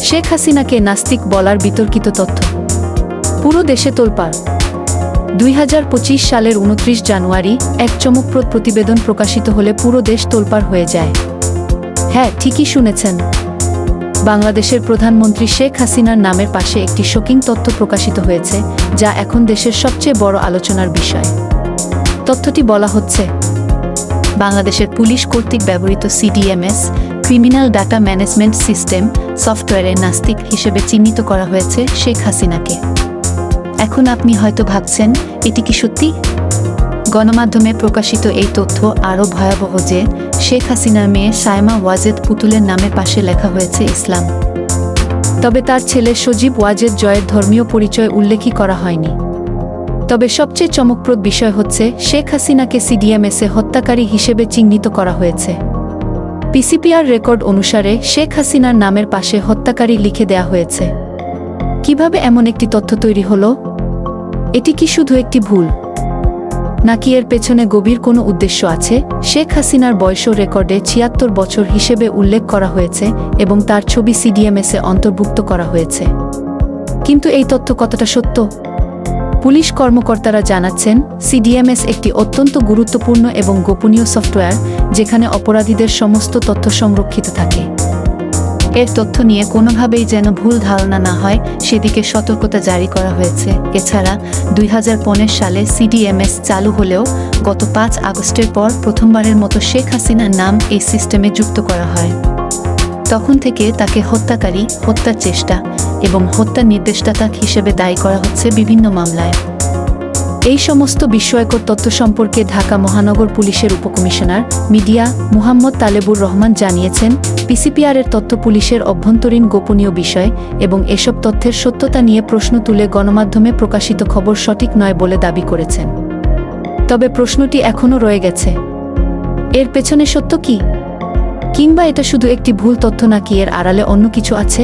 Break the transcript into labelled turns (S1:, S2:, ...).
S1: শেখ হাসিনাকে নাস্তিক বলার বিতর্কিত তথ্য পুরো দেশে তোলপাড়। 2025 সালের 29 জানুয়ারি এক চমকপ্রদ প্রতিবেদন প্রকাশিত হলে পুরো দেশ তোলপাড় হয়ে যায়। হ্যাঁ, ঠিকই শুনেছেন, বাংলাদেশের প্রধানমন্ত্রী শেখ হাসিনার নামের পাশে একটি শোকিং তথ্য প্রকাশিত হয়েছে, যা এখন দেশের সবচেয়ে বড় আলোচনার বিষয়। তথ্যটি বলা হচ্ছে, বাংলাদেশের পুলিশ কর্তৃক ব্যবহৃত CDMS criminal data management system সফটওয়্যারে নাস্তিক হিসেবে চিহ্নিত করা হয়েছে শেখ হাসিনাকে। এখন আপনি হয়তো ভাবছেন, এটি কি সত্যি? গণমাধ্যমে প্রকাশিত এই তথ্য আরও ভয়াবহ যে শেখ হাসিনার মেয়ে সায়মা ওয়াজেদ পুতুলের নামের পাশে লেখা হয়েছে ইসলাম। তবে তার ছেলে সজীব ওয়াজেদ জয়ের ধর্মীয় পরিচয় উল্লেখই করা হয়নি। তবে সবচেয়ে চমকপ্রদ বিষয় হচ্ছে, শেখ হাসিনাকে সিডিএমএসে হত্যাকারী হিসেবে চিহ্নিত করা হয়েছে। পিসিপিআর রেকর্ড অনুসারে শেখ হাসিনার নামের পাশে হত্যাকারী লিখে দেয়া হয়েছে। কিভাবে এমন একটি তথ্য তৈরি হলো? এটি কি শুধু একটি ভুল, নাকি এর পেছনে গভীর কোনো উদ্দেশ্য আছে? শেখ হাসিনার বয়সও রেকর্ডে 76 বছর হিসেবে উল্লেখ করা হয়েছে এবং তার ছবি সিডিএমএসে অন্তর্ভুক্ত করা হয়েছে। কিন্তু এই তথ্য কতটা সত্য? পুলিশ কর্মকর্তারা জানাচ্ছেন, সিডিএমএস একটি অত্যন্ত গুরুত্বপূর্ণ এবং গোপনীয় সফটওয়্যার, যেখানে অপরাধীদের সমস্ত তথ্য সংরক্ষিত থাকে। এর তথ্য নিয়ে কোনোভাবেই যেন ভুল ধারণা না হয়, সেদিকে সতর্কতা জারি করা হয়েছে। এছাড়া 2015 সালে সিডিএমএস চালু হলেও গত 5 আগস্টের পর প্রথমবারের মতো শেখ হাসিনার নাম এই সিস্টেমে যুক্ত করা হয়। তখন থেকে তাকে হত্যাকারী, হত্যার চেষ্টা এবং হত্যার নির্দেশদাতা হিসেবে দায়ী করা হচ্ছে বিভিন্ন মামলায়। এই সমস্ত বিস্ময়কর তথ্য সম্পর্কে ঢাকা মহানগর পুলিশের উপকমিশনার মিডিয়া মুহাম্মদ তালেবুর রহমান জানিয়েছেন, পিসিপিআরের তথ্য পুলিশের অভ্যন্তরীণ গোপনীয় বিষয় এবং এসব তথ্যের সত্যতা নিয়ে প্রশ্ন তুলে গণমাধ্যমে প্রকাশিত খবর সঠিক নয় বলে দাবি করেছেন। তবে প্রশ্নটি এখনও রয়ে গেছে, এর পেছনে সত্য কি? কিংবা এটা শুধু একটি ভুল তথ্য, নাকি এর আড়ালে অন্য কিছু আছে?